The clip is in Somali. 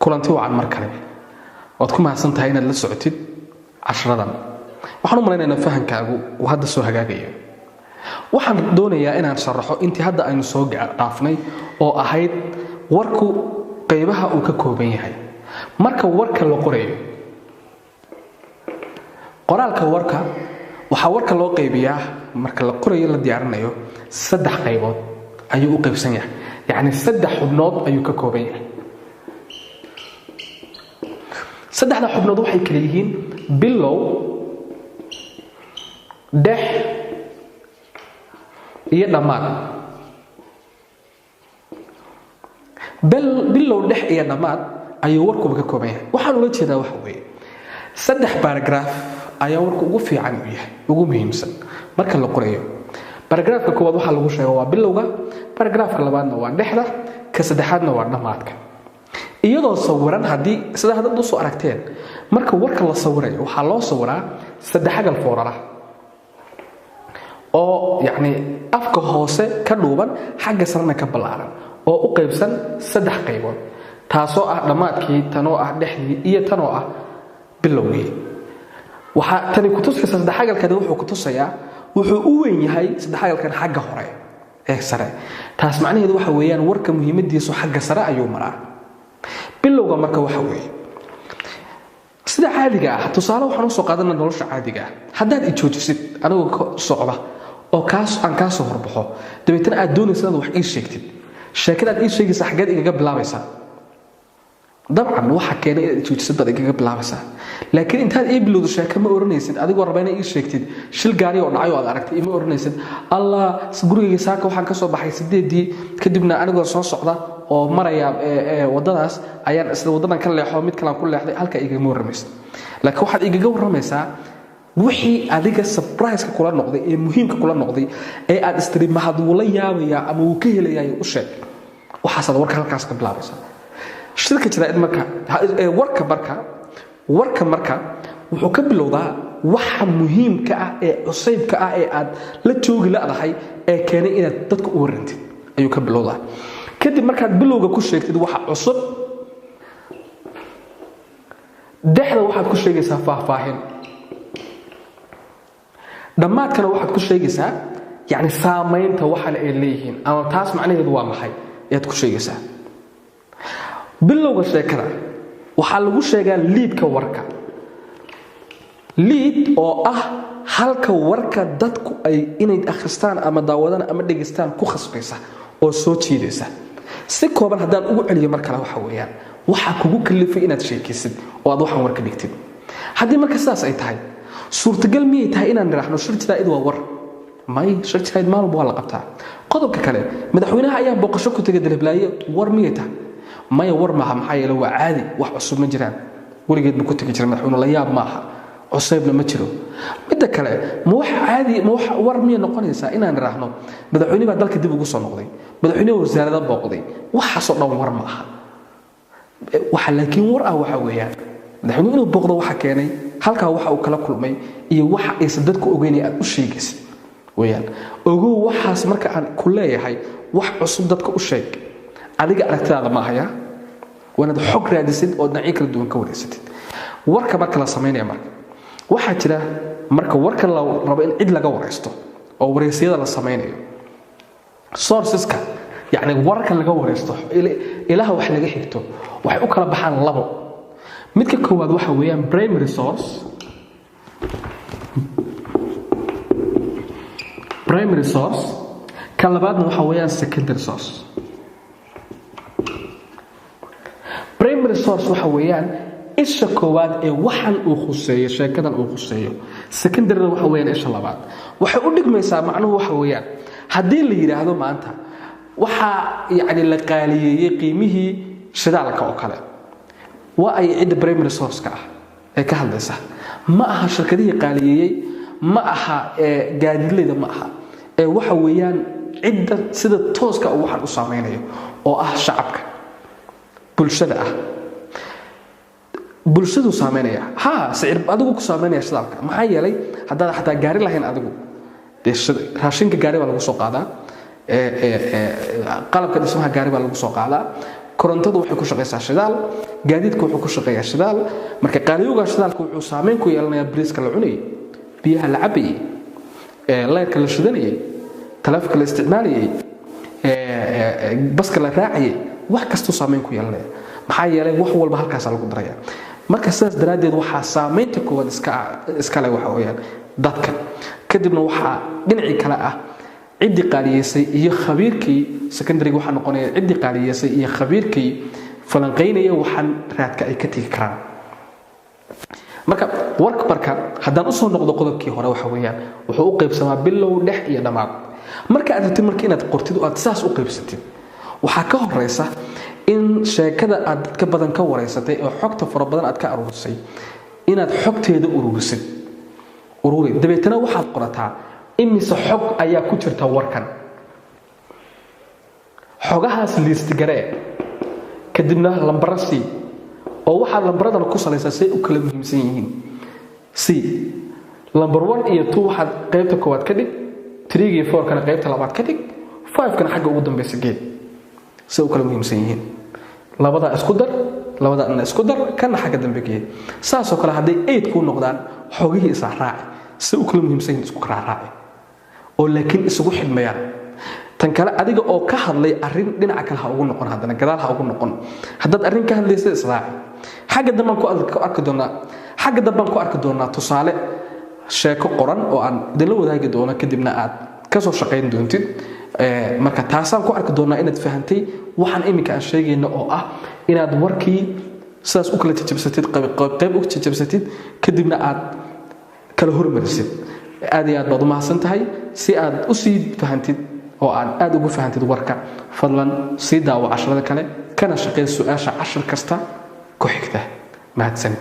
kulanti wacan mar kale waad ku mahadsan tahay inaad la socotid casharadan waxaan u maleynayaa fahankaagu uu hadda soo hagaagayo waxaan doonayaa inaan sharaxo intii hadda aynu soo dhaafnay oo ahayd warku qaybaha uu ka kooban yahay marka warka la qorayo qoraalka warka waxa warka loo qaybiyaa marka la qorayo la diyaarinayo saddex qaybood ayuu u qaybsan yahay yani saddex xubnood ayuu ka kooban yahay saddexda xubnood waxay kala yihiin bilow dhex iyo dhammaad bilow dhex iyo dhammaad ayuu warkuba ka kooban yahay waxaan uga jeedaa waxa weeye saddex paragraph ayaa warku ugu fiican u yahay ugu muhiimsan marka la qorayo paragraafka koowaad waxa lagu sheego waa bilowga paragraafka labaadna waa dhexda ka saddexaadna waa dhammaadka iyadoo sawiran hadii sida hadda u soo aragteen marka warka la sawirayo waxa loo sawiraa saddexagal foorara oo yani afka hoose ka dhuuban xagga sarna ka balaaran oo u qaybsan saddex qaybood taasoo ah dhammaadkii tanoo ah dhexdii iyo tanoo ah bilowgii waxa tani ku tusaysaa saddexagalkan wuxuu ku tusayaa wuxuu u weyn yahay saddexagalkan xagga hore ee sare taas macnaheedu waxa weeyaan warka muhiimadiisu xagga sare ayuu maraa bilowga marka waxa weeye sida caadiga ah tusaale waxaan u soo qaadanaa nolosha caadiga ah haddaad i joojisid anigoo socda oo aan kaa soo horbaxo dabeetana aad doonaysid inaad wax ii sheegtid sheekada aad ii sheegaysa xaggeed igaga bilaabaysaa dabcan waxa keenay inaad joojisid baad igaga bilaabaysaa laakiin intaad ii bilowdo sheeko ma oranaysid adigoo raba inaad ii sheegtid shil gaari oo dhacay oo aad aragtay ima oranaysid allah gurigayga saaka waxaan ka soo baxay 8 kadibna anigoo soo socda oo maraya wadadaas ayaan isla wadadan ka leexo mid kale ku leexday halka igaga waramaysid laakiin waxaad igaga waramaysaa wixii adiga surprise ka kula noqday ee muhiimka kula noqday ee aad istiri mahad wala yaabaya ama uu ka helayaa u sheeg waxaad warka halkaas ka bilaabaysaa shirka jiraa'id marka warka marka wuxuu ka bilowdaa waxa muhiimka ah ee cusaybka ah ee aad la joogi laadahay ee keenay inaad dadka u warantid ayuu ka bilowdaa kadib markaad bilowga ku sheegtid waxa cusub dhexda waxaad ku sheegaysaa faahfaahin dhammaadkana waxaad ku sheegaysaa yani saamaynta waxan ay leeyihiin ama taas macnaheedu waa maxay ayaad ku sheegaysaa bilowga sheekada waxaa lagu sheegaa liidka warka liid oo ah halka warka dadku ay inay akhristaan ama daawadaan ama dhegaystaan ku khasbaysa oo soo jiidaysa si kooban haddaan ugu celiyo mar kale waxa weeyaan waxaa kugu kalifay inaad sheekaysid oo aad waxaan warka dhigtid haddii marka sidaas ay tahay suurtagal miyay tahay inaan niraahno shir jiraa'id waa war may shir jiraa'id maalba waa la qabtaa qodobka kale madaxweynaha ayaa booqasho ku tegay dalblaaye war miyay tahay maya war maaha maxaa yeelay waa caadi wax cusub ma jiraan weligeed buu ku tegi jiray madaxweyne la yaab maaha cusaybna ma jiro midda kale ma wax caadi ma wax war miya noqonaysaa inaan niraahno madaxweyne baa dalka dib ugu soo noqday madaxweyne wasaaradda booqday waxaasoo dhan war ma aha waxa laakiin war ah waxa weeyaan madaxweyne inuu booqdo waxa keenay halkaa waxa uu kala kulmay iyo waxa aysan dadku ogeynay aad u sheegaysid weeyaan ogow waxaas marka aan ku leeyahay wax cusub dadka u sheeg adiga aragtidaada ma ahaya wanaad xog raadisid oo dhinacyo kala duwan ka wareysatid warka marka la sameynaya marka waxaa jira marka warka la rabo in cid laga wareysto oo wareysiyada la sameynayo sourceska yani warka laga wareysto ilaha wax laga xigto waxay u kala baxaan labo midka koowaad waxa weeyaan primary source ka labaadna waxa weeyaan secondary source primary source waxa weeyaan isha koowaad ee waxan uu khuseeyo sheekadan uu khuseeyo secondary waxa weeyaan isha labaad waxay u dhigmaysaa macnuhu waxa weeyaan haddii la yiraahdo maanta waxa yani la qaaliyeeyay qiimihii shidaalka oo kale waa ay cid primary source ka ah ee ka hadlaysa ma aha shirkadihii qaaliyeeyay ma aha gaadiidleyda ma aha waxa weeyaan cidda sida tooska uu waxan u saameynayo oo ah shacabka bulshadu saameynaya sicir adigu ku saameynaya shidaalka maxaa yeelay haddaad xataa gaari lahayn adigu raashinka gaari baa lagu soo qaadaa qalabka dhismaha gaari baa lagu soo qaadaa korontadu waxay ku shaqeysaa shidaal gaadiidku wuxuu ku shaqeeyaa shidaal marka qaaliyowga shidaalku wuxuu saameyn ku yeelanayaa bariiska la cunayay biyaha la cabayay leerka la shidanayay taleefanka la isticmaalayay baska la raacayay wax kastoo saameyn ku yeelanaya maxaa yeelay wax walba halkaas lagu daraya marka sidaas daraadeed waxaa saameynta koowaad iska leh waxa weeyaan dadka kadibna waxaa dhinacii kale ah cidii qaaliyeysay iyo khabiirkii secondary waxa noqonaya cidii qaaliyeysay iyo khabiirkii falanqeynaya waxaan raadka ay ka tagi karaan marka warka haddaan u soo noqdo qodobkii hore waxa weeyaan wuxuu u qaybsamaa bilow dhex iyo dhammaad marka aad rabtid marka inaad qortid oo aad saas u qaybsatid waxaa ka horeysa in sheekada aad dadka badan ka wareysatay oo xogta fara badan aad ka aruurisay inaad xogteeda ururisid dabeetana waxaad qorataa imise xog ayaa ku jirta warkan xogahaas liist garee kadibna lambaro sii oo waxaad lambaradana ku salaysaa say u kala muhiimsan yihiin lambar 1 iyo 2 waxaad qaybta koowaad ka dhig 3 iyo 4 kana qaybta labaad ka dhig 5 kana xagga ugu dambaysa geed say u kala muhiimsan yihiin labada isku dar kana xagga dambe geed saasoo kale hadday 8 ku noqdaan xogihii isa raaci say u kala muhiimsan yihiin isku raaci oo laakiin isugu xidmayaan tan kale adiga oo ka hadlay arin dhinaca kale ha ugu noqon hadana gadaal ha ugu noqon haddaad arin ka hadlaysa israaci xagga dambe ku arki doonaa tusaale sheeko qoran oo aan idinla wadaagi doono kadibna aad ka soo shaqayn doontid marka taasaan ku arki doonaa inaad fahantay waxaan iminka aan sheegayno oo ah inaad warkii sidaas u kala jajabsatid qayb u jajabsatid kadibna aad kala hormarisid aad iyo aad baad u mahadsan tahay si aad u sii fahantid oo aad ugu fahantid warka fadlan sii daawo casharada kale kana shaqee su'aasha cashar kasta ku xigta mahadsan